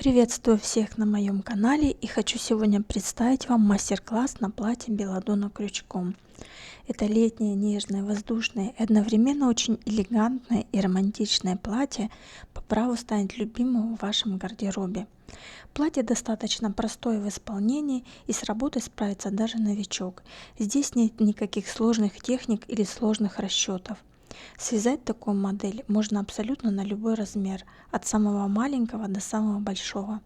Приветствую всех на моем канале и хочу сегодня представить вам мастер-класс на платье белладонна крючком. Это летнее, нежное, воздушное и одновременно очень элегантное и романтичное платье по праву станет любимым в вашем гардеробе. Платье достаточно простое в исполнении и с работой справится даже новичок. Здесь нет никаких сложных техник или сложных расчетов. Связать такую модель можно абсолютно на любой размер, от самого маленького до самого большого.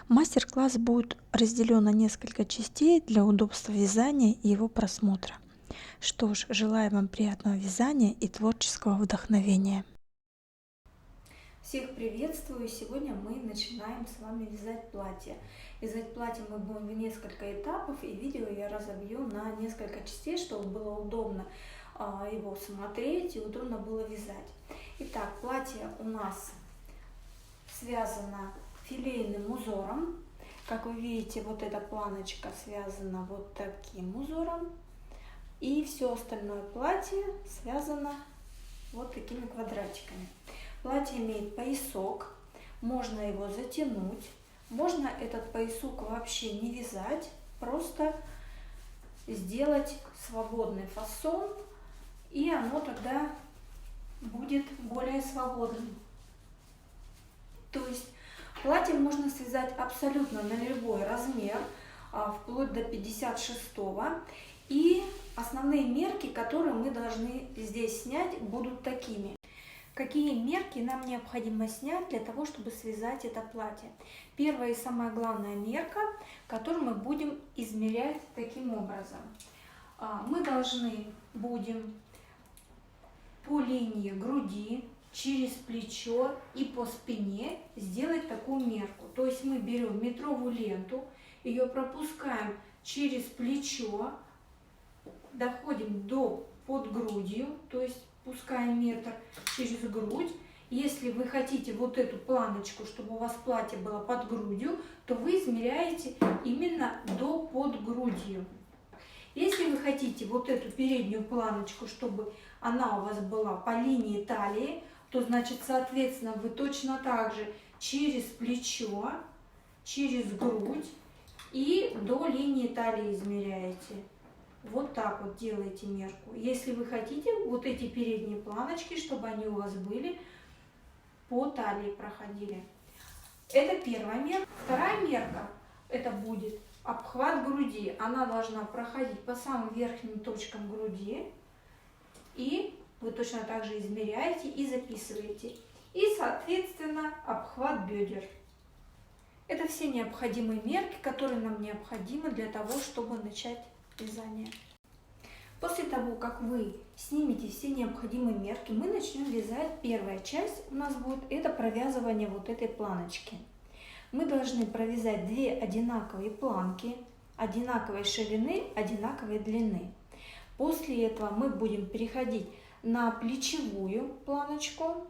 Мастер-класс будет разделен на несколько частей для удобства вязания и его просмотра. Что ж, желаю вам приятного вязания и творческого вдохновения. Всех приветствую! Сегодня мы начинаем с вами вязать платье. Вязать платье мы будем в несколько этапов, и видео я разобью на несколько частей, чтобы было удобно его смотреть и удобно было вязать. Итак, платье у нас связано филейным узором. Как вы видите, вот эта планочка связана вот таким узором, и все остальное платье связано вот такими квадратиками. Платье имеет поясок, можно его затянуть, можно этот поясок вообще не вязать, просто сделать свободный фасон, и оно тогда будет более свободным. То есть платье можно связать абсолютно на любой размер, вплоть до 56-го. И основные мерки, которые мы должны здесь снять, будут такими. Какие мерки нам необходимо снять для того, чтобы связать это платье? Первая и самая главная мерка, которую мы будем измерять таким образом. Мы должны будем по линии груди, через плечо и по спине сделать такую мерку. То есть мы берем метровую ленту, ее пропускаем через плечо, доходим до под грудью, то есть пускаем метр через грудь. Если вы хотите вот эту планочку, чтобы у вас платье было под грудью, то вы измеряете именно до под грудью. Если вы хотите вот эту переднюю планочку, чтобы она у вас была по линии талии, то значит, соответственно, вы точно так же через плечо, через грудь и до линии талии измеряете. Вот так вот делаете мерку. Если вы хотите вот эти передние планочки, чтобы они у вас были по талии проходили. Это первая мерка. Вторая мерка, это будет обхват груди. Она должна проходить по самым верхним точкам груди. И вы точно так же измеряете и записываете. И, соответственно, обхват бедер. Это все необходимые мерки, которые нам необходимы для того, чтобы начать вязание. После того, как вы снимете все необходимые мерки, мы начнем вязать. Первая часть у нас будет это провязывание вот этой планочки. Мы должны провязать две одинаковые планки, одинаковой ширины, одинаковой длины. После этого мы будем переходить на плечевую планочку.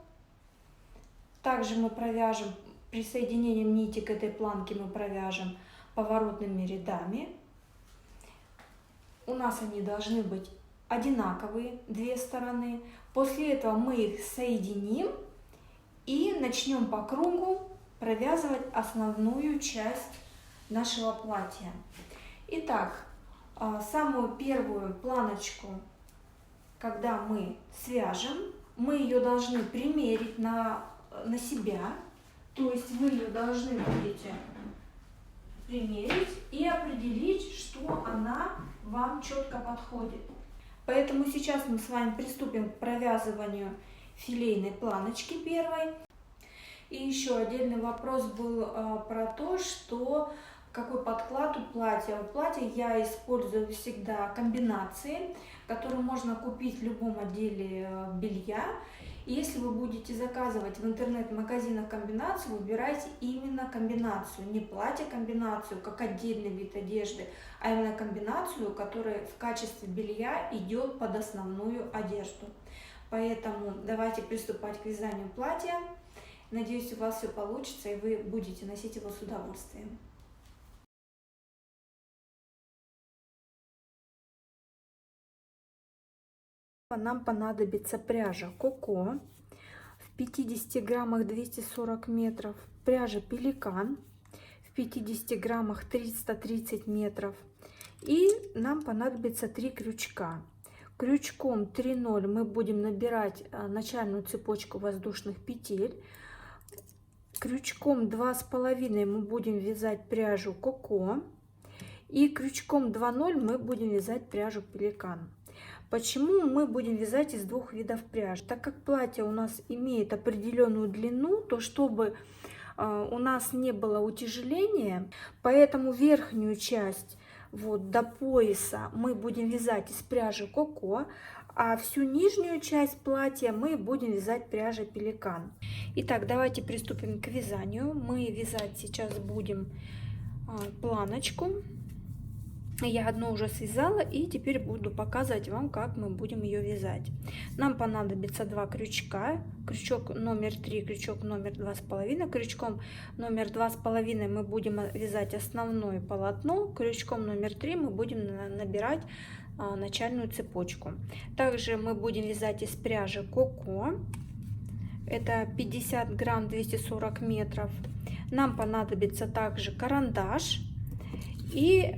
Также мы провяжем, присоединением нити к этой планке мы провяжем поворотными рядами. У нас они должны быть одинаковые, две стороны. После этого мы их соединим и начнем по кругу провязывать основную часть нашего платья. Итак, самую первую планочку, когда мы свяжем, мы ее должны примерить на себя. То есть вы ее должны будете примерить и определить, что она вам четко подходит. Поэтому сейчас мы с вами приступим к провязыванию филейной планочки первой. И еще отдельный вопрос был про то, что какой подклад у платья. У платья я использую всегда комбинации, которые можно купить в любом отделе белья. И если вы будете заказывать в интернет-магазинах комбинацию, выбирайте именно комбинацию, не платье-комбинацию, как отдельный вид одежды, а именно комбинацию, которая в качестве белья идет под основную одежду. Поэтому давайте приступать к вязанию платья. Надеюсь, у вас все получится, и вы будете носить его с удовольствием. Нам понадобится пряжа Коко в 50 граммах 240 метров, пряжа Пеликан 50 граммах 330 метров. И нам понадобится 3 крючка. Крючком 3,0 мы будем набирать начальную цепочку воздушных петель. Крючком 2,5 мы будем вязать пряжу коко. И крючком 2,0 мы будем вязать пряжу пеликан. Почему мы будем вязать из двух видов пряжи? Так как платье у нас имеет определенную длину, то чтобы у нас не было утяжеления, поэтому верхнюю часть вот до пояса мы будем вязать из пряжи коко, а всю нижнюю часть платья мы будем вязать пряжей пеликан. Итак, давайте приступим к вязанию. Мы вязать сейчас будем планочку. Я одну уже связала, и теперь буду показывать вам, как мы будем ее вязать. Нам понадобится 2 крючка. Крючок номер 3, крючок номер 2,5. Крючком номер 2,5 мы будем вязать основное полотно. Крючком номер 3 мы будем набирать начальную цепочку. Также мы будем вязать из пряжи коко. Это 50 грамм 240 метров. Нам понадобится также карандаш и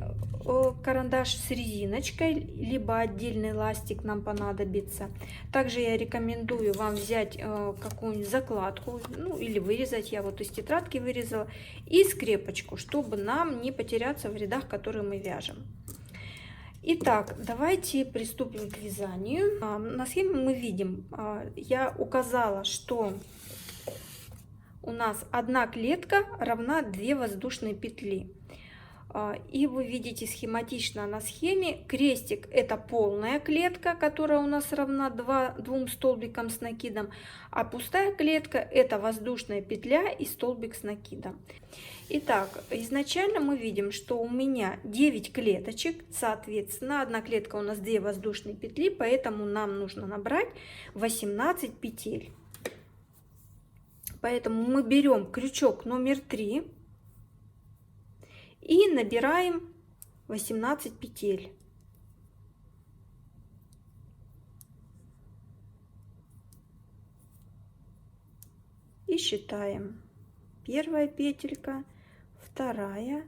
карандаш с резиночкой, либо отдельный ластик нам понадобится. Также я рекомендую вам взять какую-нибудь закладку, ну или вырезать, я вот из тетрадки вырезала, и скрепочку, чтобы нам не потеряться в рядах, которые мы вяжем. Итак, давайте приступим к вязанию. На схеме мы видим, я указала, что у нас одна клетка равна 2 воздушные петли. И вы видите схематично на схеме, крестик — это полная клетка, которая у нас равна 2 столбикам с накидом, а пустая клетка — это воздушная петля и столбик с накидом. Итак, изначально мы видим, что у меня 9 клеточек, соответственно, одна клетка у нас 2 воздушные петли, поэтому нам нужно набрать 18 петель. Поэтому мы берем крючок номер 3 и набираем 18 петель. И считаем. Первая петелька, вторая,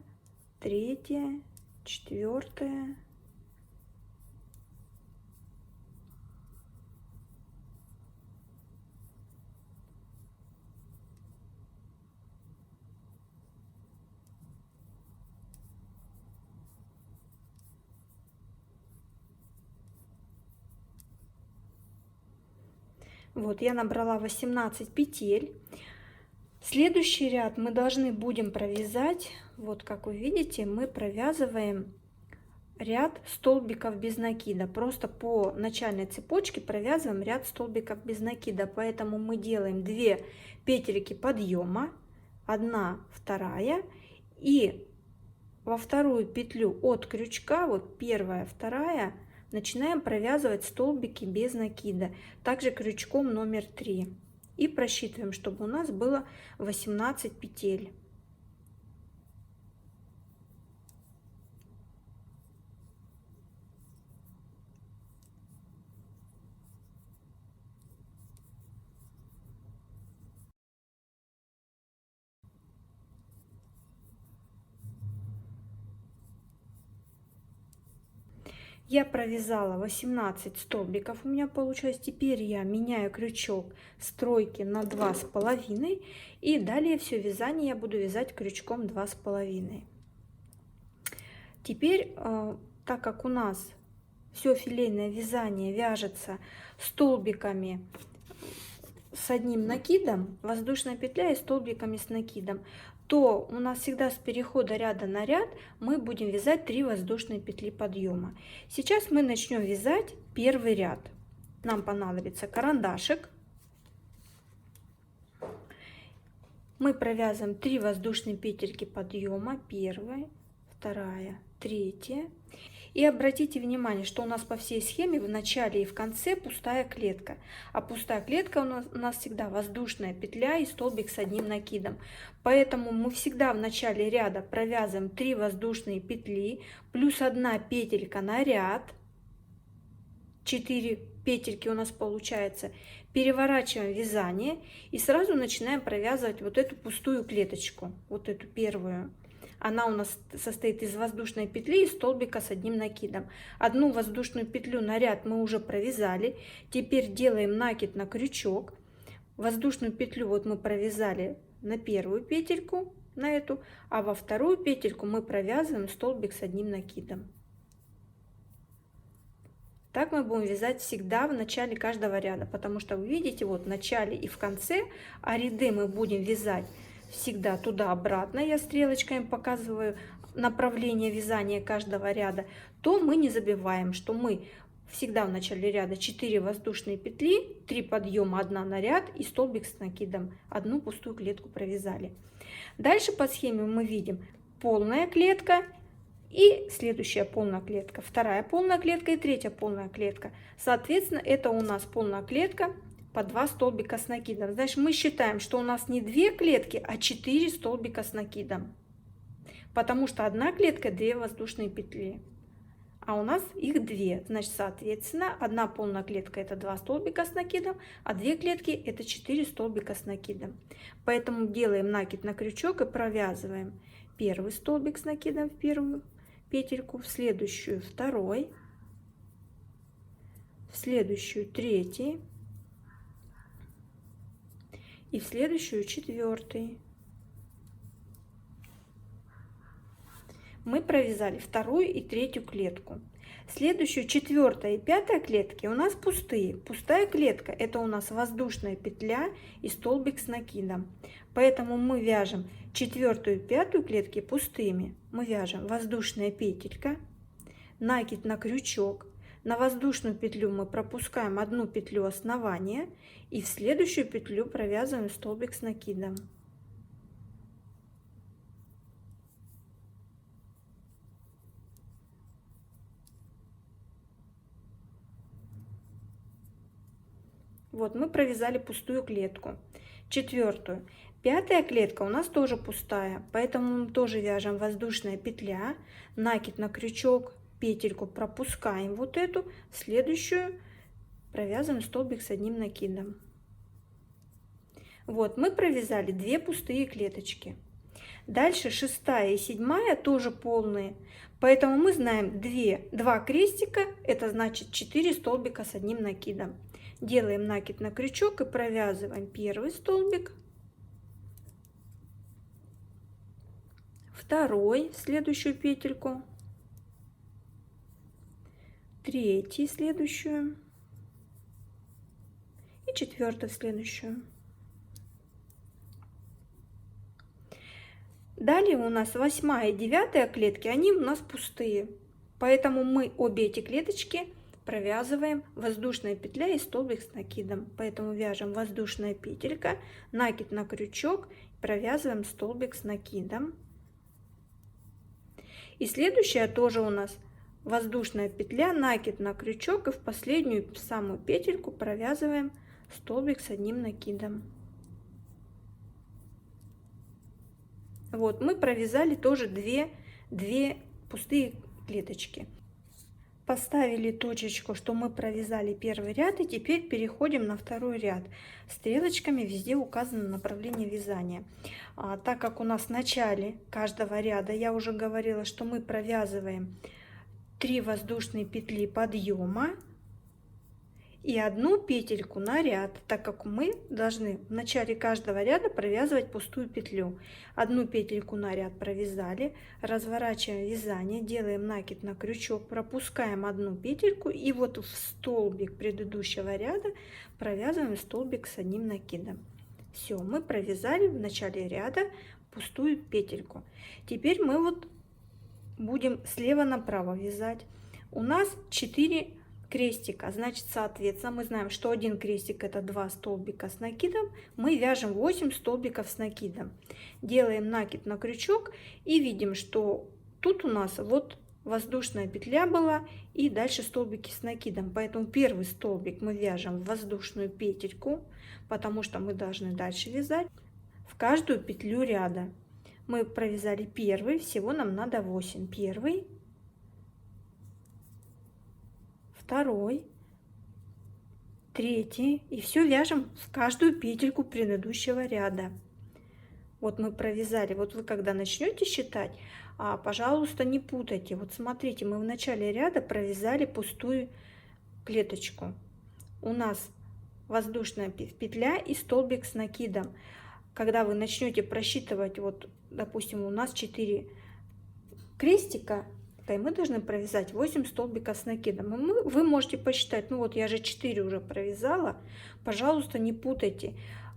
третья, четвертая. Вот, я набрала 18 петель. Следующий ряд мы должны будем провязать, вот как вы видите, мы провязываем ряд столбиков без накида. Просто по начальной цепочке провязываем ряд столбиков без накида. Поэтому мы делаем 2 петельки подъема, 1, 2, и во вторую петлю от крючка, вот первая, вторая, начинаем провязывать столбики без накида, также крючком номер 3. И просчитываем, чтобы у нас было 18 петель. Я провязала 18 столбиков, у меня получилось. Теперь я меняю крючок с тройки на 2,5, и далее все вязание я буду вязать крючком 2,5. Теперь, так как у нас все филейное вязание вяжется столбиками с одним накидом, воздушная петля и столбиками с накидом, то у нас всегда с перехода ряда на ряд мы будем вязать 3 воздушные петли подъема. Сейчас мы начнем вязать первый ряд. Нам понадобится карандашик. Мы провязываем 3 воздушные петельки подъема, 1, 2, 3. И обратите внимание, что у нас по всей схеме в начале и в конце пустая клетка. А пустая клетка у нас всегда воздушная петля и столбик с одним накидом. Поэтому мы всегда в начале ряда провязываем 3 воздушные петли плюс 1 петелька на ряд. 4 петельки у нас получается. Переворачиваем вязание и сразу начинаем провязывать вот эту пустую клеточку, вот эту первую. Она у нас состоит из воздушной петли и столбика с одним накидом. Одну воздушную петлю на ряд мы уже провязали. Теперь делаем накид на крючок. Воздушную петлю вот мы провязали на первую петельку, на эту, а во вторую петельку мы провязываем столбик с одним накидом. Так мы будем вязать всегда в начале каждого ряда, потому что вы видите, вот в начале и в конце, а ряды мы будем вязать всегда туда-обратно. Я стрелочками показываю направление вязания каждого ряда. То мы не забываем, что мы всегда в начале ряда 4 воздушные петли, 3 подъема, 1 на ряд и столбик с накидом. Одну пустую клетку провязали. Дальше по схеме мы видим полная клетка и следующая полная клетка, вторая полная клетка и третья полная клетка. Соответственно, это у нас полная клетка по 2 столбика с накидом. Значит, мы считаем, что у нас не 2 клетки, а 4 столбика с накидом. Потому что одна клетка 2 воздушные петли. А у нас их 2. Значит, соответственно, одна полная клетка это 2 столбика с накидом, а 2 клетки это 4 столбика с накидом. Поэтому делаем накид на крючок и провязываем первый столбик с накидом в первую петельку, в следующую второй, в следующую третий и в следующую четвертый. Мы провязали вторую и третью клетку. Следующую, четвертая и пятая клетки у нас пустые. Пустая клетка это у нас воздушная петля и столбик с накидом. Поэтому мы вяжем четвертую и пятую клетки пустыми. Мы вяжем воздушная петелька, накид на крючок. На воздушную петлю мы пропускаем одну петлю основания и в следующую петлю провязываем столбик с накидом. Вот мы провязали пустую клетку. Четвертую. Пятая клетка у нас тоже пустая, поэтому мы тоже вяжем воздушная петля, накид на крючок, петельку пропускаем вот эту, следующую провязываем столбик с одним накидом. Вот мы провязали 2 пустые клеточки. Дальше 6-я и 7-я тоже полные, поэтому мы знаем 2 крестика, это значит 4 столбика с одним накидом. Делаем накид на крючок и провязываем первый столбик, второй в следующую петельку, третий в следующую и четвертый в следующую. Далее у нас 8-я и 9-я клетки, они у нас пустые, поэтому мы обе эти клеточки провязываем воздушная петля и столбик с накидом. Поэтому вяжем воздушная петелька, накид на крючок, провязываем столбик с накидом. И следующая тоже у нас воздушная петля, накид на крючок и в последнюю самую петельку провязываем столбик с одним накидом. Вот мы провязали тоже 2 пустые клеточки. Поставили точечку, что мы провязали первый ряд, и теперь переходим на второй ряд. Стрелочками везде указано направление вязания. Так как у нас в начале каждого ряда, я уже говорила, что мы провязываем 3 воздушные петли подъема и 1 петельку на ряд, так как мы должны в начале каждого ряда провязывать пустую петлю. 1 петельку на ряд провязали, разворачиваем вязание, делаем накид на крючок, пропускаем 1 петельку и вот в столбик предыдущего ряда провязываем столбик с одним накидом. Все, мы провязали в начале ряда пустую петельку. Теперь мы вот будем слева направо вязать. У нас 4 крестика, значит, соответственно, мы знаем, что 1 крестик это 2 столбика с накидом, мы вяжем 8 столбиков с накидом. Делаем накид на крючок и видим, что тут у нас вот воздушная петля была и дальше столбики с накидом. Поэтому первый столбик мы вяжем в воздушную петельку, потому что мы должны дальше вязать в каждую петлю ряда. Мы провязали первый, всего нам надо 8. Первый, второй, третий, и все вяжем в каждую петельку предыдущего ряда. Вот мы провязали. Вот вы когда начнете считать, пожалуйста, не путайте. Вот смотрите, мы в начале ряда провязали пустую клеточку. У нас воздушная петля и столбик с накидом. Когда вы начнете просчитывать, вот, допустим, у нас 4 крестика, и мы должны провязать 8 столбиков с накидом. И вы можете посчитать, ну вот я же 4 уже провязала. Пожалуйста, не путайте.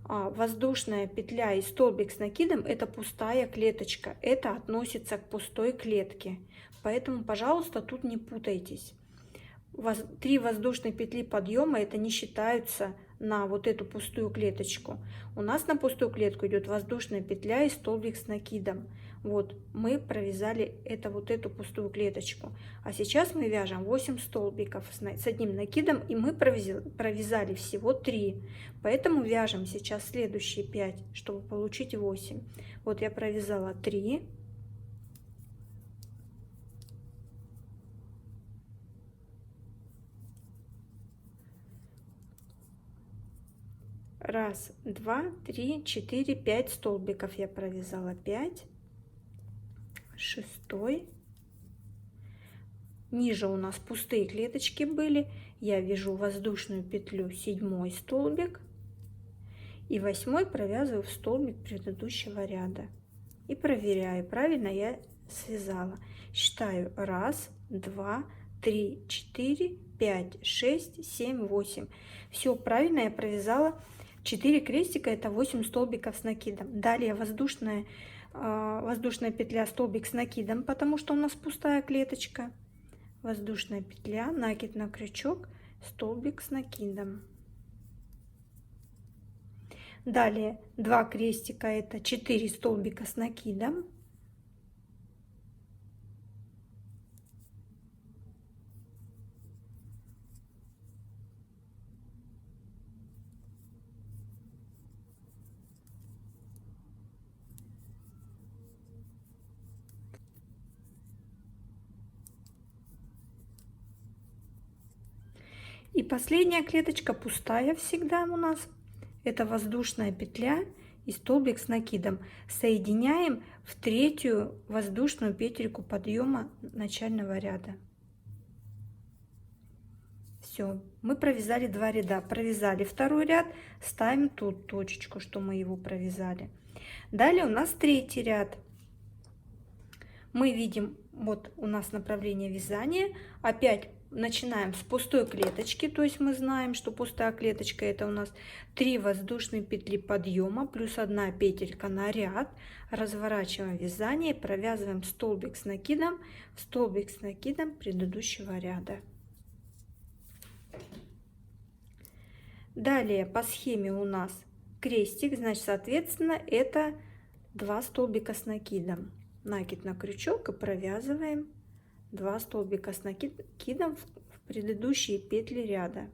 Воздушная петля и столбик с накидом — это пустая клеточка. Это относится к пустой клетке. Поэтому, пожалуйста, тут не путайтесь. 3 воздушные петли подъема — это не считаются на вот эту пустую клеточку. У нас на пустую клетку идет воздушная петля и столбик с накидом. Вот мы провязали вот эту пустую клеточку. А сейчас мы вяжем 8 столбиков с одним накидом, и мы провязали всего 3. Поэтому вяжем сейчас следующие 5, чтобы получить 8. Вот я провязала 3. Раз, два, три, 4, 5 столбиков я провязала. 5, 6. Ниже у нас пустые клеточки были. Я вяжу воздушную петлю, 7 столбик, и 8 провязываю в столбик предыдущего ряда. И проверяю, правильно я связала. Считаю: 1, 2, 3, 4, 5, 6, 7, 8. Все правильно я провязала. 4 крестика — это 8 столбиков с накидом. Далее воздушная петля, столбик с накидом, потому что у нас пустая клеточка. Воздушная петля, накид на крючок, столбик с накидом. Далее 2 крестика — это 4 столбика с накидом. И последняя клеточка пустая всегда у нас. Это воздушная петля и столбик с накидом. Соединяем в 3-ю воздушную петельку подъема начального ряда. Все, мы провязали 2 ряда. Провязали 2-й ряд, ставим тут точечку, что мы его провязали. Далее у нас 3-й ряд. Мы видим, вот у нас направление вязания. Опять начинаем с пустой клеточки, то есть мы знаем, что пустая клеточка — это у нас 3 воздушные петли подъема плюс 1 петелька на ряд. Разворачиваем вязание, провязываем столбик с накидом в столбик с накидом предыдущего ряда. Далее по схеме у нас крестик, значит, соответственно, это 2 столбика с накидом. Накид на крючок и провязываем 2 столбика с накидом в предыдущие петли ряда.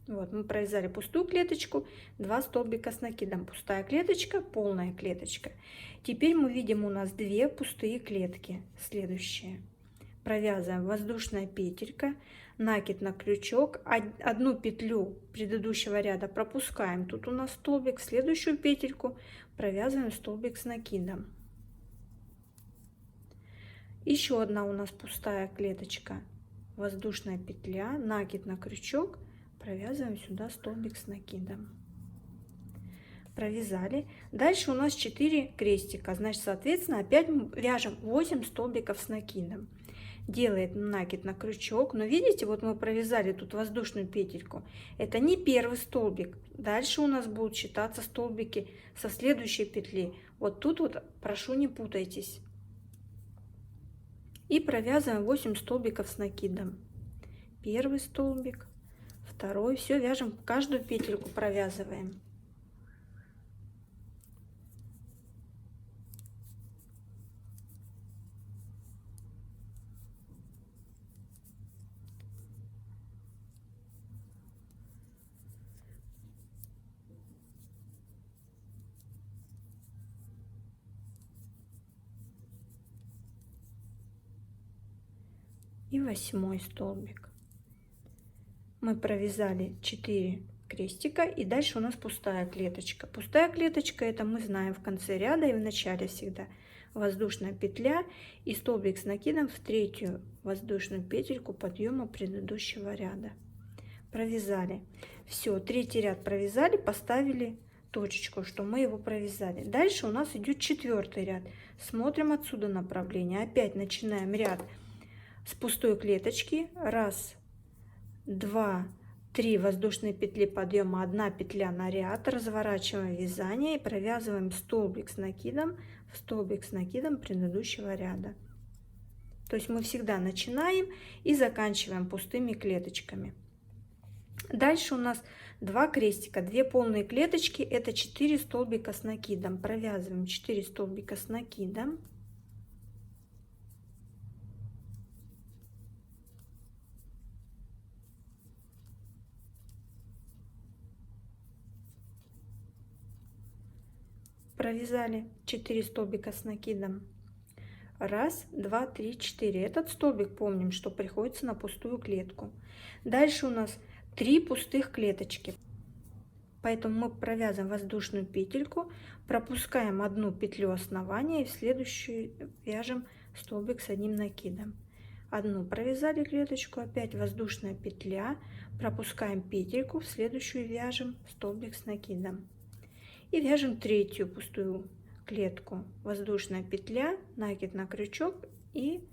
Вот мы провязали пустую клеточку, 2 столбика с накидом, пустая клеточка, полная клеточка. Теперь мы видим, у нас 2 пустые клетки. Следующие. Провязываем воздушная петелька, накид на крючок, 1 петлю предыдущего ряда пропускаем, тут у нас столбик, следующую петельку провязываем столбик с накидом. Еще одна у нас пустая клеточка, воздушная петля, накид на крючок, провязываем сюда столбик с накидом. Провязали. Дальше у нас 4 крестика, значит, соответственно, опять мы вяжем 8 столбиков с накидом. Делаем накид на крючок, но видите, вот мы провязали тут воздушную петельку. Это не первый столбик. Дальше у нас будут считаться столбики со следующей петли. Вот тут вот, прошу, не путайтесь. И провязываем 8 столбиков с накидом. Первый столбик, второй, все вяжем, каждую петельку провязываем. И 8 столбик. Мы провязали 4 крестика, и дальше у нас пустая клеточка. Пустая клеточка — это мы знаем в конце ряда и в начале всегда. Воздушная петля и столбик с накидом в третью воздушную петельку подъема предыдущего ряда. Провязали. Все, третий ряд провязали, поставили точечку, что мы его провязали. Дальше у нас идет четвертый ряд. Смотрим отсюда направление. Опять начинаем ряд с пустой клеточки. Раз, два, три воздушные петли подъема, 1 петля на ряд, разворачиваем вязание и провязываем столбик с накидом в столбик с накидом предыдущего ряда. То есть мы всегда начинаем и заканчиваем пустыми клеточками. Дальше у нас 2 крестика, 2 полные клеточки, это 4 столбика с накидом. Провязываем 4 столбика с накидом. Провязали 4 столбика с накидом. Раз, два, три, 4. Этот столбик помним, что приходится на пустую клетку. Дальше у нас 3 пустых клеточки. Поэтому мы провязываем воздушную петельку, пропускаем 1 петлю основания и в следующую вяжем столбик с 1 накидом. Одну провязали клеточку, опять воздушная петля, пропускаем петельку, в следующую вяжем столбик с накидом. И вяжем третью пустую клетку. Воздушная петля, накид на крючок и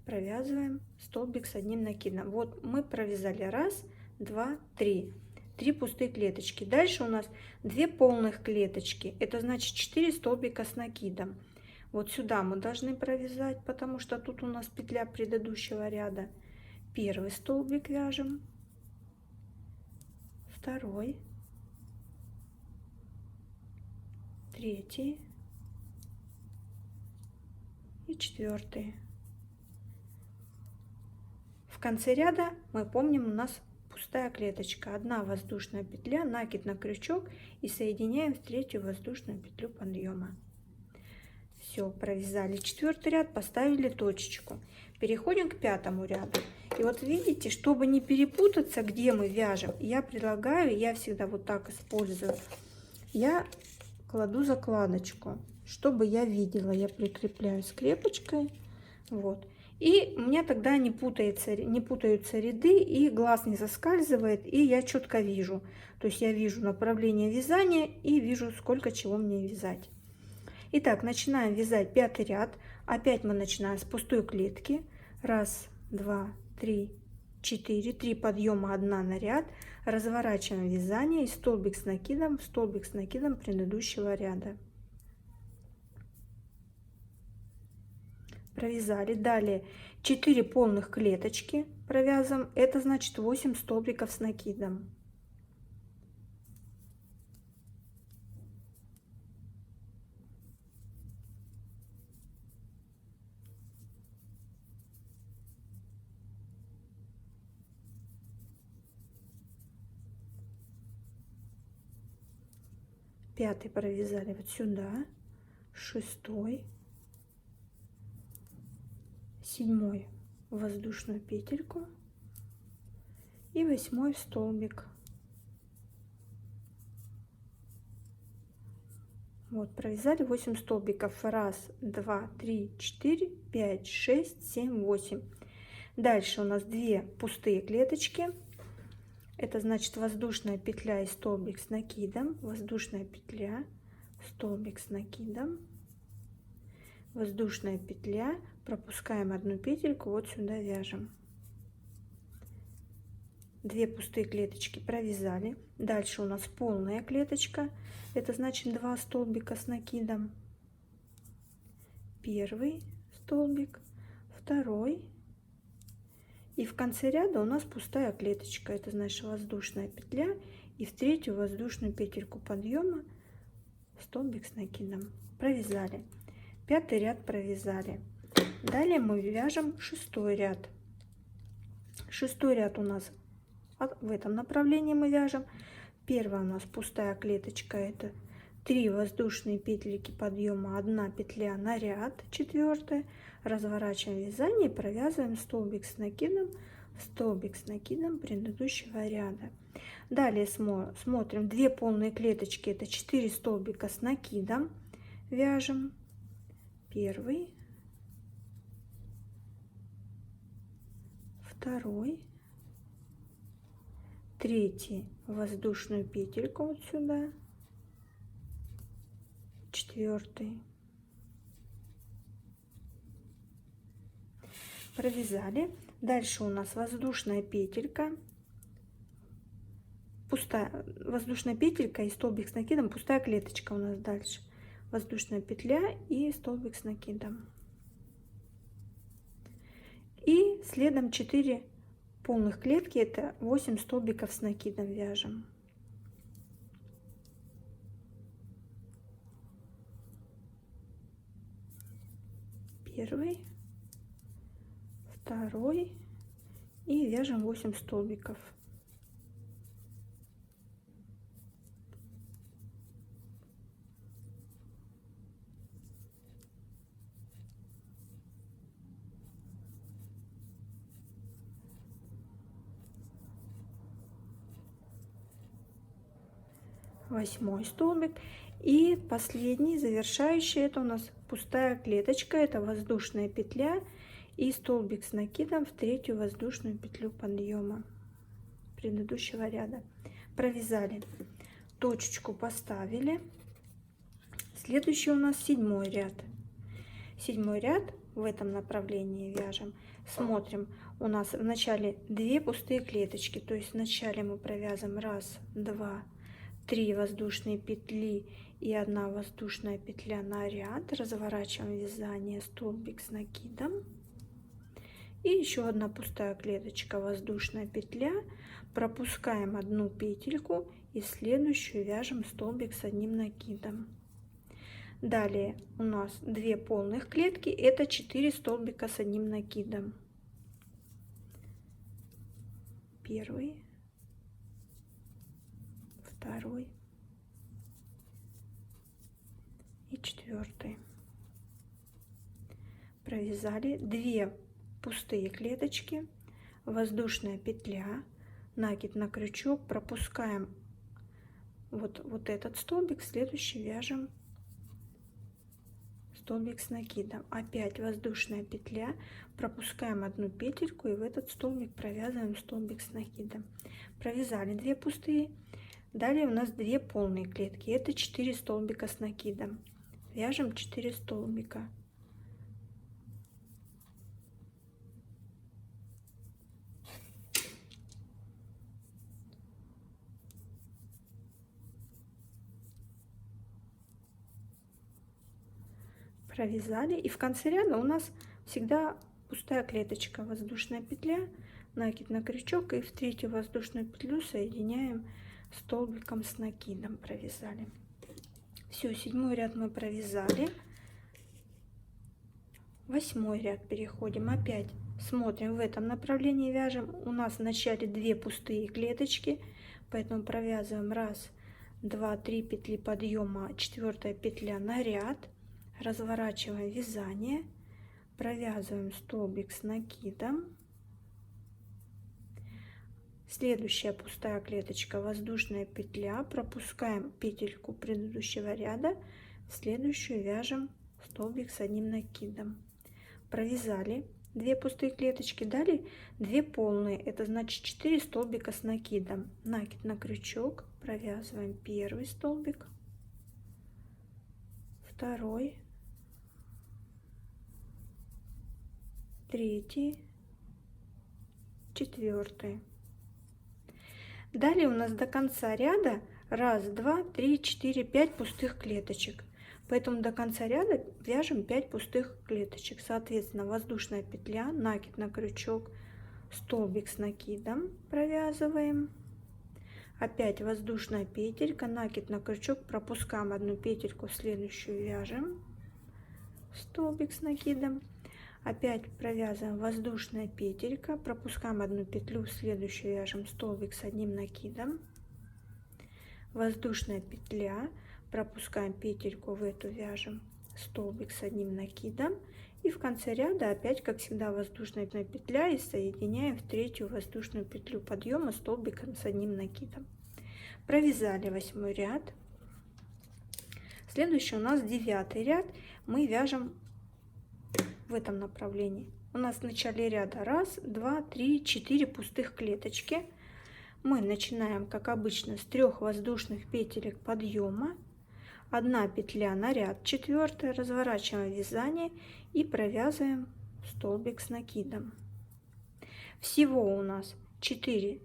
провязываем столбик с 1 накидом. Вот мы провязали 1, 2, 3. 3 пустые клеточки. Дальше у нас 2 полных клеточки. Это значит 4 столбика с накидом. Вот сюда мы должны провязать, потому что тут у нас петля предыдущего ряда. Первый столбик вяжем, второй, третий и четвертый. В конце ряда мы помним, у нас пустая клеточка, 1 воздушная петля, накид на крючок и соединяем в третью воздушную петлю подъема. Все, провязали 4-й ряд, поставили точечку. Переходим к 5-му ряду. И вот видите, чтобы не перепутаться, где мы вяжем, я предлагаю, я всегда вот так использую, я кладу закладочку, чтобы я видела, я прикрепляю скрепочкой, вот. И у меня тогда не путаются ряды, и глаз не соскальзывает, и я четко вижу. То есть я вижу направление вязания и вижу, сколько чего мне вязать. Итак, начинаем вязать 5-й ряд. Опять мы начинаем с пустой клетки. 1, 2, 3, 4. 3 подъема, 1 на ряд. Разворачиваем вязание и столбик с накидом предыдущего ряда. Провязали. Далее 4 полных клеточки провязываем. Это значит 8 столбиков с накидом. Пятый провязали вот сюда, 6-й, 7-й воздушную петельку и 8-й в столбик. Вот, провязали 8 столбиков. 1, 2, 3, 4, 5, 6, 7, 8. Дальше у нас 2 пустые клеточки. Это значит воздушная петля и столбик с накидом, воздушная петля, столбик с накидом, воздушная петля, пропускаем 1 петельку, вот сюда вяжем. 2 пустые клеточки провязали. Дальше у нас полная клеточка, это значит 2 столбика с накидом. Первый столбик, второй. И в конце ряда у нас пустая клеточка, это значит воздушная петля и в третью воздушную петельку подъема столбик с накидом. Провязали. 5-й ряд провязали. Далее мы вяжем 6-й ряд. 6-й ряд у нас в этом направлении мы вяжем. Первая у нас пустая клеточка, это 3 воздушные петельки подъема, 1 петля на ряд, 4-я. Разворачиваем вязание и провязываем столбик с накидом столбик с накидом предыдущего ряда. Далее смотрим 2 полные клеточки, это 4 столбика с накидом, вяжем первый, второй, третий, воздушную петельку вот сюда, четвертый, провязали. Дальше у нас воздушная петелька, пустая воздушная петелька и столбик с накидом, пустая клеточка у нас дальше, воздушная петля и столбик с накидом, и следом 4 полных клетки, это 8 столбиков с накидом вяжем. Первый, второй и вяжем 8 столбиков. Восьмой столбик и последний завершающий, это у нас пустая клеточка, это воздушная петля и столбик с накидом в третью воздушную петлю подъема предыдущего ряда. Провязали, точечку поставили. Следующий у нас 7 ряд. 7 ряд в этом направлении вяжем. Смотрим, у нас в начале 2 пустые клеточки, то есть вначале мы провязываем 1, 2, 3 воздушные петли и 1 воздушная петля на ряд, разворачиваем вязание, столбик с накидом и еще 1 пустая клеточка, воздушная петля, пропускаем 1 петельку и следующую вяжем столбик с 1 накидом. Далее у нас 2 полных клетки, это 4 столбика с 1 накидом. Первый, второй и четвертый. Провязали 2 пустые клеточки, воздушная петля, накид на крючок, пропускаем вот этот столбик, следующий вяжем столбик с накидом, опять воздушная петля, пропускаем 1 петельку и в этот столбик провязываем столбик с накидом. Провязали 2 пустые. Далее у нас 2 полные клетки, это 4 столбика с накидом, вяжем 4 столбика. Провязали, и в конце ряда у нас всегда пустая клеточка, воздушная петля, накид на крючок и в третью воздушную петлю соединяем столбиком с накидом. Провязали. Все, 7 ряд мы провязали. 8 ряд переходим, опять смотрим в этом направлении, вяжем. У нас в начале 2 пустые клеточки, поэтому провязываем 1, 2, 3 петли подъема, 4 петля на ряд. Разворачиваем вязание, провязываем столбик с накидом, следующая пустая клеточка, воздушная петля, пропускаем петельку предыдущего ряда, в следующую вяжем столбик с 1 накидом. Провязали 2 пустые клеточки, далее 2 полные, это значит 4 столбика с накидом, накид на крючок, провязываем первый столбик, второй, третий, четвертый. Далее у нас до конца ряда 1, 2, 3, 4, 5 пустых клеточек, поэтому до конца ряда вяжем 5 пустых клеточек. Соответственно, воздушная петля, накид на крючок, столбик с накидом провязываем, опять воздушная петелька, накид на крючок, пропускаем 1 петельку, в следующую вяжем столбик с накидом. Опять провязываем воздушная петелька, пропускаем 1 петлю, в следующую вяжем столбик с 1 накидом, воздушная петля, пропускаем петельку, в эту вяжем столбик с одним накидом. И в конце ряда опять, как всегда, воздушная петля и соединяем в третью воздушную петлю подъема столбиком с одним накидом. Провязали 8 ряд. Следующий у нас 9 ряд. Мы вяжем в этом направлении. У нас в начале ряда 1, 2, 3, 4 пустых клеточки. Мы начинаем, как обычно, с 3 воздушных петелек подъема, 1 петля на ряд 4, разворачиваем вязание и провязываем столбик с накидом. Всего у нас 4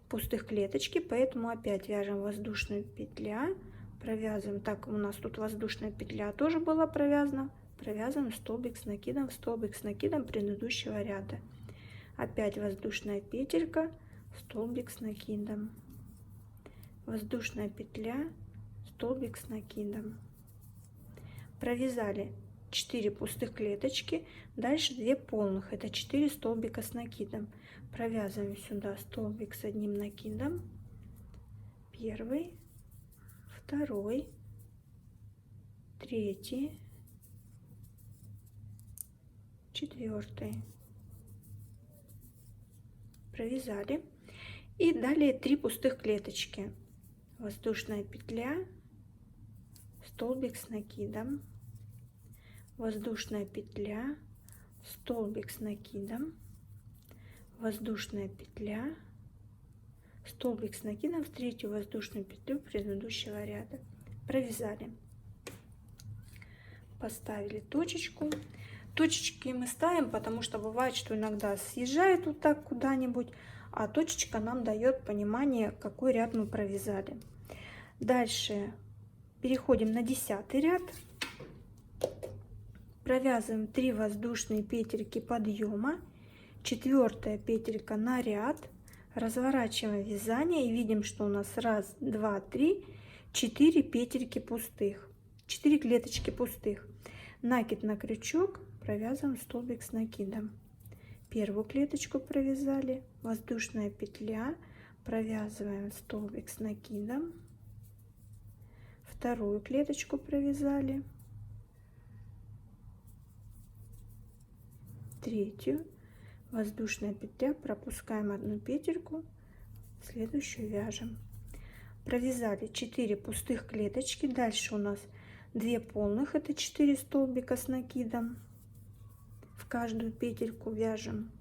пустых клеточки, поэтому опять вяжем воздушную петля, провязываем, так у нас тут воздушная петля тоже была провязана, провязываем столбик с накидом в столбик с накидом предыдущего ряда. Опять воздушная петелька, столбик с накидом, воздушная петля, столбик с накидом. Провязали 4 пустых клеточки, дальше 2 полных, это 4 столбика с накидом. Провязываем сюда столбик с одним накидом, первый, второй, третий, четвертый. Провязали. И далее 3 пустых клеточки, воздушная петля, столбик с накидом, воздушная петля, столбик с накидом, воздушная петля, столбик с накидом в третью воздушную петлю предыдущего ряда. Провязали, поставили точечку. Точечки мы ставим, потому что бывает, что иногда съезжает вот так куда-нибудь, а точечка нам дает понимание, какой ряд мы провязали. Дальше переходим на 10 ряд. Провязываем 3 воздушные петельки подъема, 4 петелька на ряд, разворачиваем вязание и видим, что у нас 1, 2, 3, 4 петельки пустых, 4 клеточки пустых. Накид на крючок, провязываем столбик с накидом. Первую клеточку провязали, воздушная петля, провязываем столбик с накидом. Вторую клеточку провязали, третью, воздушная петля, пропускаем одну петельку, следующую вяжем. Провязали 4 пустых клеточки, дальше у нас 2 полных, это 4 столбика с накидом. В каждую петельку вяжем.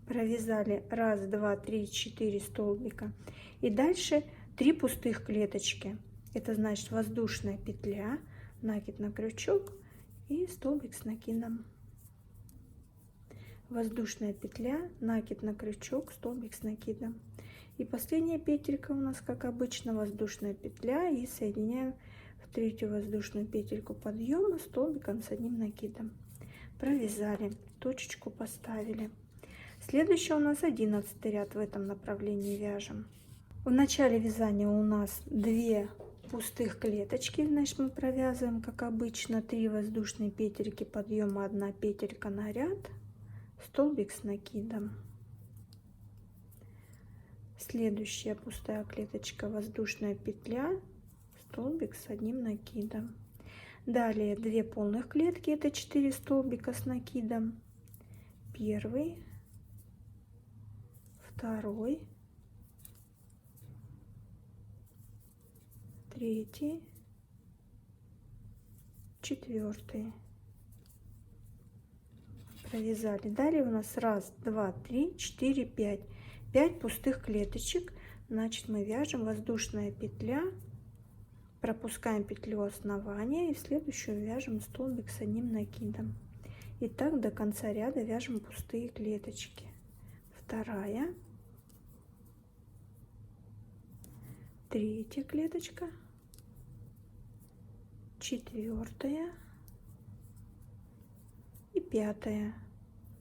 Провязали 1, 2, 3, 4 столбика. И дальше 3 пустых клеточки. Это значит воздушная петля, накид на крючок и столбик с накидом. Воздушная петля, накид на крючок, столбик с накидом. И последняя петелька у нас, как обычно, воздушная петля, и соединяем в третью воздушную петельку подъема столбиком с одним накидом. Провязали, точечку поставили. Следующий у нас 11 ряд, в этом направлении вяжем. В начале вязания у нас 2 пустых клеточки, значит мы провязываем, как обычно, 3 воздушные петельки подъема, 1 петелька на ряд, столбик с накидом. Следующая пустая клеточка, воздушная петля, столбик с одним накидом. Далее 2 полных клетки, это 4 столбика с накидом. Первый, второй, третий, четвертый. Провязали. Далее у нас 1, 2, 3, 4, 5. 5 пустых клеточек. Значит, мы вяжем воздушная петля, пропускаем петлю основания и в следующую вяжем столбик с одним накидом. И так до конца ряда вяжем пустые клеточки. Вторая, третья клеточка, четвертая и 5,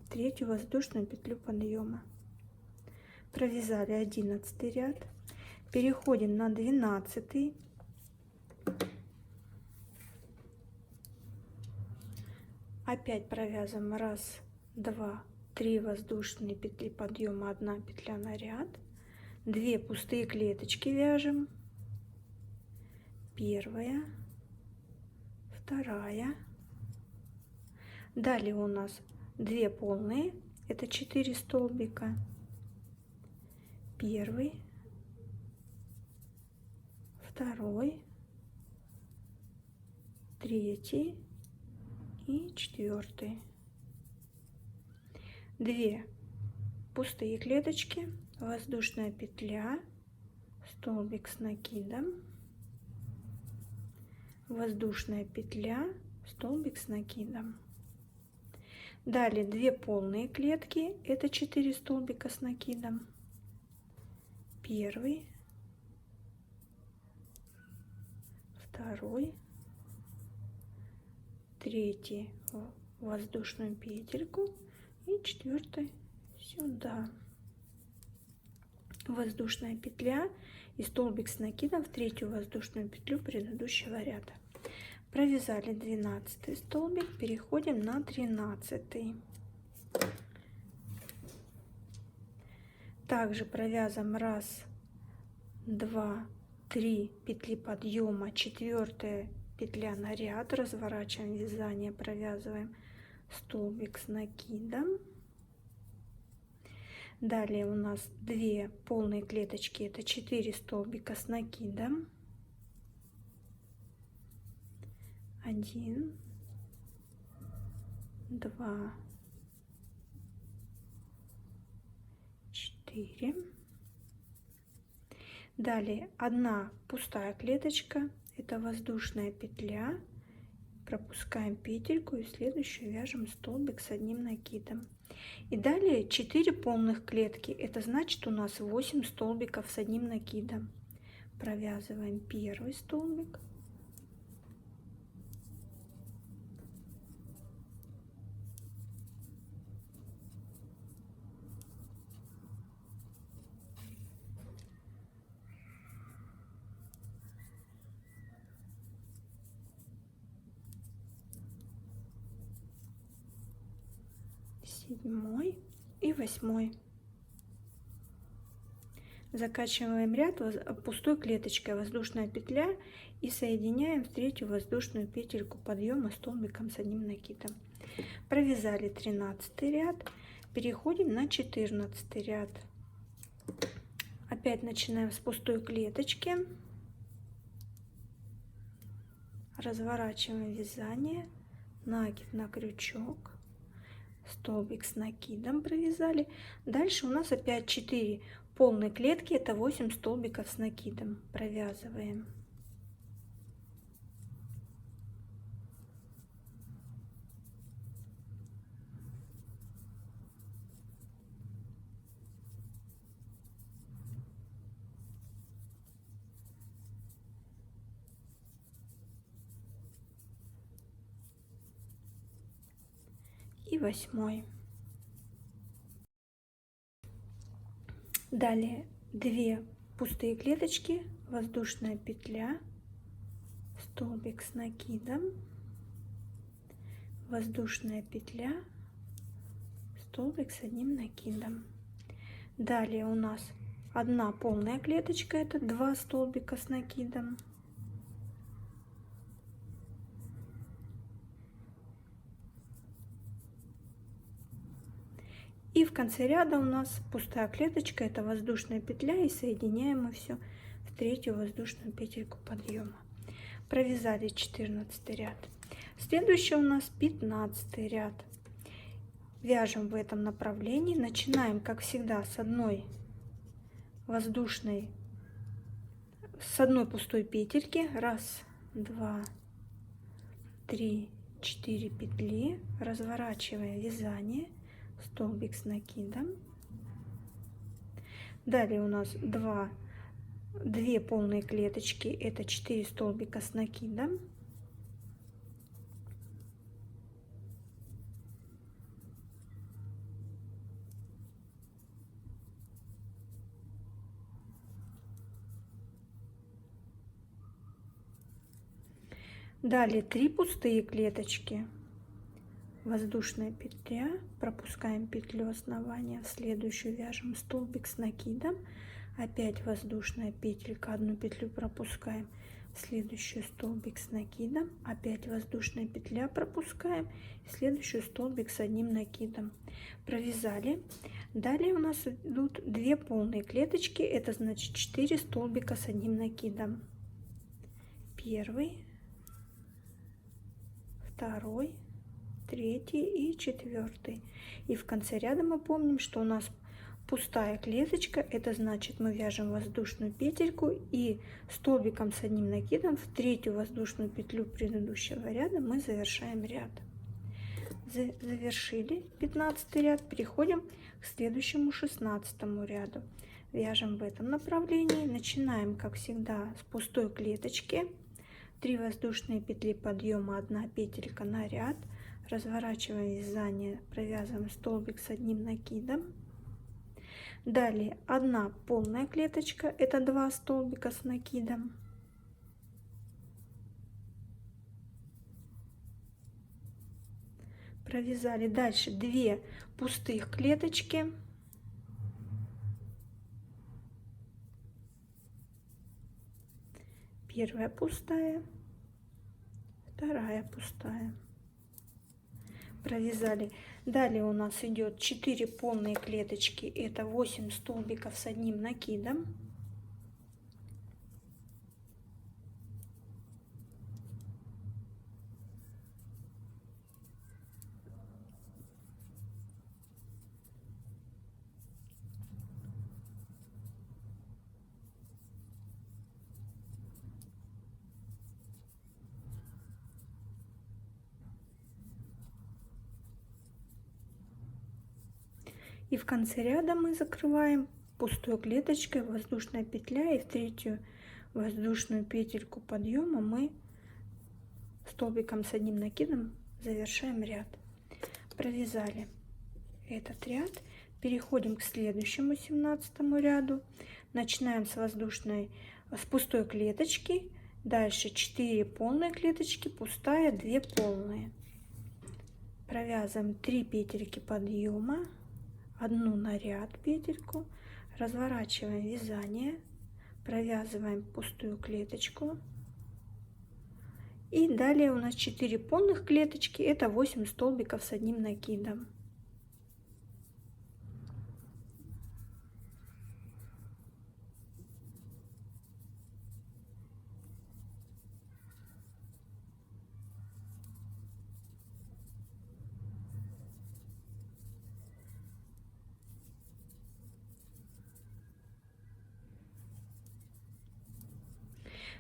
третью воздушную петлю подъема. Провязали 11 ряд, переходим на 12. Опять провязываем 1, 2, 3 воздушные петли подъема, 1 петля на ряд, 2 пустые клеточки вяжем, первая, вторая, далее у нас 2 полные, это 4 столбика, первый, второй, третий и четвертый. 2 пустые клеточки, воздушная петля, столбик с накидом, воздушная петля, столбик с накидом. Далее 2 полные клетки, это 4 столбика с накидом, первый, второй, третий в воздушную петельку и четвертый сюда. Воздушная петля и столбик с накидом в третью воздушную петлю предыдущего ряда. Провязали 12 столбик, переходим на 13. Также провязываем 1, 2, 3 петли подъема, 4 петля на ряд, разворачиваем вязание, провязываем столбик с накидом. Далее у нас 2 полные клеточки, это 4 столбика с накидом, 1, 2, 4. Далее 1 пустая клеточка, это воздушная петля, пропускаем петельку и следующую вяжем столбик с 1 накидом. И далее 4 полных клетки, это значит у нас 8 столбиков с 1 накидом. Провязываем первый столбик, седьмой и 8. Заканчиваем ряд пустой клеточкой, воздушная петля, и соединяем в третью воздушную петельку подъема столбиком с 1 накидом. Провязали 13 ряд, переходим на 14 ряд. Опять начинаем с пустой клеточки, разворачиваем вязание, накид на крючок, столбик с накидом провязали. Дальше у нас опять 4 полные клетки, это 8 столбиков с накидом. Провязываем. И 8. Далее 2 пустые клеточки, воздушная петля, столбик с накидом, воздушная петля, столбик с 1 накидом. Далее у нас 1 полная клеточка, это 2 столбика с накидом, и в конце ряда у нас пустая клеточка, это воздушная петля, и соединяем мы все в третью воздушную петельку подъема. Провязали 14 ряд. Следующий у нас 15 ряд. Вяжем в этом направлении. Начинаем, как всегда, с одной воздушной, с одной пустой петельки. 1, 2, 3, 4 петли. Разворачиваем вязание, столбик с накидом. Далее у нас 2 полные клеточки, это 4 столбика с накидом. Далее 3 пустые клеточки, воздушная петля, пропускаем петлю основания, в следующую вяжем столбик с накидом, опять воздушная петелька, одну петлю пропускаем, в следующую столбик с накидом, опять воздушная петля, пропускаем, в следующую столбик с одним накидом, провязали. Далее у нас идут 2 полные клеточки, это значит 4 столбика с одним накидом. Первый, второй, третий и четвертый. И в конце ряда мы помним, что у нас пустая клеточка, это значит мы вяжем воздушную петельку и столбиком с одним накидом в третью воздушную петлю предыдущего ряда мы завершаем ряд. Завершили 15 ряд, переходим к следующему 16 ряду. Вяжем в этом направлении, начинаем как всегда с пустой клеточки, 3 воздушные петли подъема, 1 петелька на ряд, разворачиваем вязание, провязываем столбик с одним накидом. Далее 1 полная клеточка, это 2 столбика с накидом. Провязали. Дальше 2 пустых клеточки. Первая пустая, вторая пустая. Провязали. Далее у нас идет 4 полные клеточки, это 8 столбиков с одним накидом. И в конце ряда мы закрываем пустой клеточкой, воздушная петля, и в третью воздушную петельку подъема мы столбиком с одним накидом завершаем ряд. Провязали этот ряд, переходим к следующему 17 ряду, начинаем с пустой клеточки, дальше 4 полные клеточки, пустая, 2 полные. Провязываем 3 петельки подъема, 1 на ряд петельку, разворачиваем вязание, провязываем пустую клеточку, и далее у нас 4 полных клеточки, это 8 столбиков с одним накидом.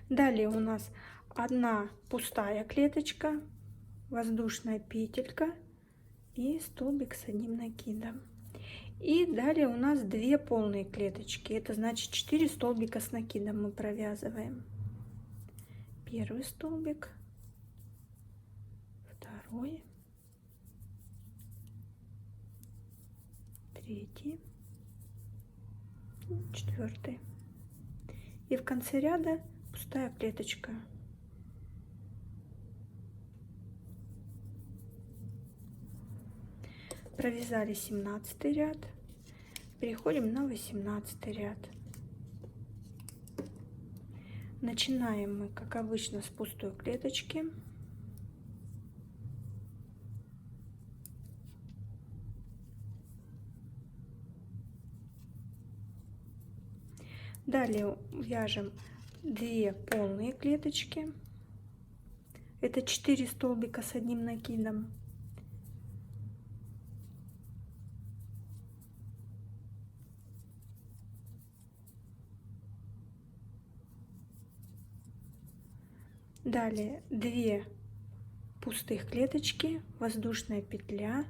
Далее у нас 1 пустая клеточка, воздушная петелька и столбик с одним накидом. И далее у нас 2 полные клеточки, это значит 4 столбика с накидом мы провязываем. Первый столбик, второй, третий, четвертый. И в конце ряда пустая клеточка. Провязали 17 ряд, переходим на 18 ряд. Начинаем мы, как обычно, с пустой клеточки. Далее вяжем 2 полные клеточки, это 4 столбика с одним накидом. Далее 2 пустых клеточки, воздушная петля,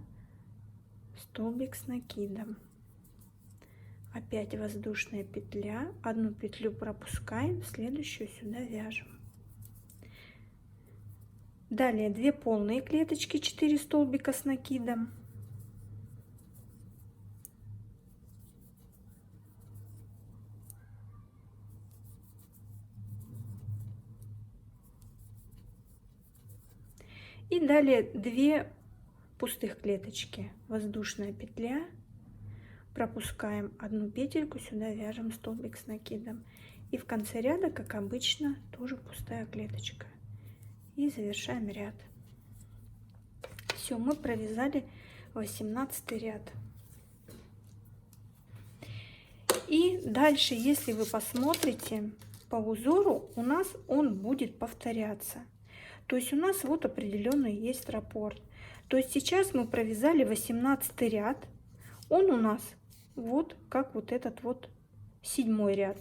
столбик с накидом. Опять воздушная петля, 1 петлю пропускаем, следующую сюда вяжем. Далее 2 полные клеточки, 4 столбика с накидом. И далее 2 пустых клеточки воздушная петля, пропускаем одну петельку, сюда вяжем столбик с накидом. И в конце ряда, как обычно, тоже пустая клеточка. И завершаем ряд. Все, мы провязали 18 ряд. И дальше, если вы посмотрите по узору, у нас он будет повторяться. То есть у нас вот определенный есть раппорт. То есть сейчас мы провязали 18 ряд. Он у нас вот как вот этот вот 7 ряд.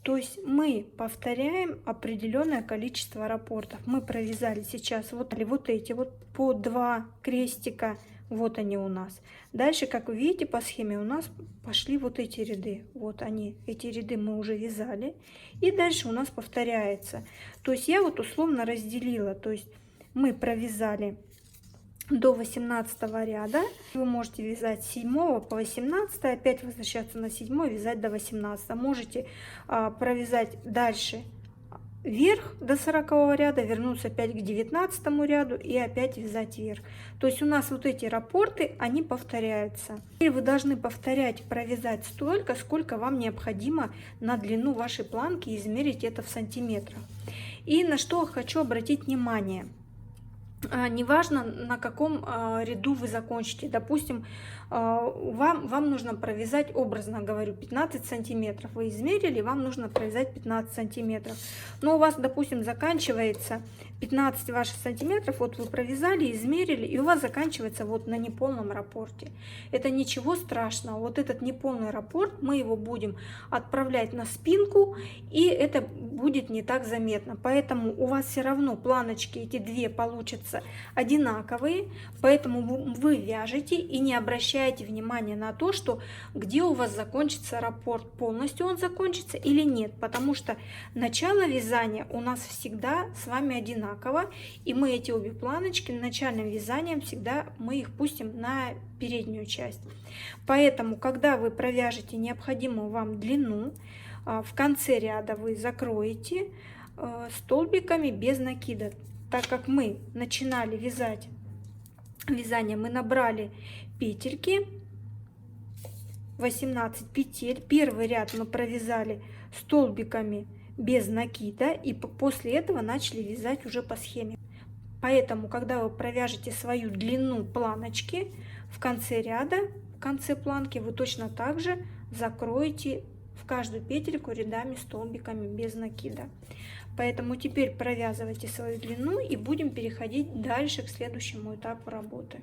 То есть мы повторяем определенное количество раппортов. Мы провязали сейчас вот эти вот по 2 крестика. Вот они у нас. Дальше, как вы видите по схеме, у нас пошли вот эти ряды. Вот они, эти ряды мы уже вязали. И дальше у нас повторяется. То есть я вот условно разделила. То есть мы провязали до 18 ряда. Вы можете вязать с 7 по 18, опять возвращаться на 7, вязать до 18. Можете провязать дальше вверх до 40 ряда, вернуться опять к 19 ряду и опять вязать вверх. То есть у нас вот эти раппорты, они повторяются. И вы должны повторять, провязать столько, сколько вам необходимо на длину вашей планки, и измерить это в сантиметрах. И на что хочу обратить внимание. Неважно, на каком ряду вы закончите. Допустим, вам нужно провязать, образно говорю, 15 сантиметров. Вы измерили, вам нужно провязать 15 сантиметров. Но у вас, допустим, заканчивается 15 ваших сантиметров. Вот вы провязали, измерили, и у вас заканчивается вот на неполном раппорте. Это ничего страшного. Вот этот неполный раппорт, мы его будем отправлять на спинку, и это будет не так заметно. Поэтому у вас все равно планочки, эти две, получатся одинаковые. Поэтому вы вяжете и не обращайте внимания на то, что где у вас закончится раппорт, полностью он закончится или нет. Потому что начало вязания у нас всегда с вами одинаково. И мы эти обе планочки начальным вязанием всегда мы их пустим на переднюю часть. Поэтому, когда вы провяжете необходимую вам длину, в конце ряда вы закроете столбиками без накида. Так как мы начинали вязание, мы набрали петельки, 18 петель. Первый ряд мы провязали столбиками без накида, и после этого начали вязать уже по схеме. Поэтому, когда вы провяжете свою длину планочки, в конце ряда, в конце планки, вы точно так же закроете в каждую петельку рядами столбиками без накида. Поэтому теперь провязывайте свою длину и будем переходить дальше к следующему этапу работы.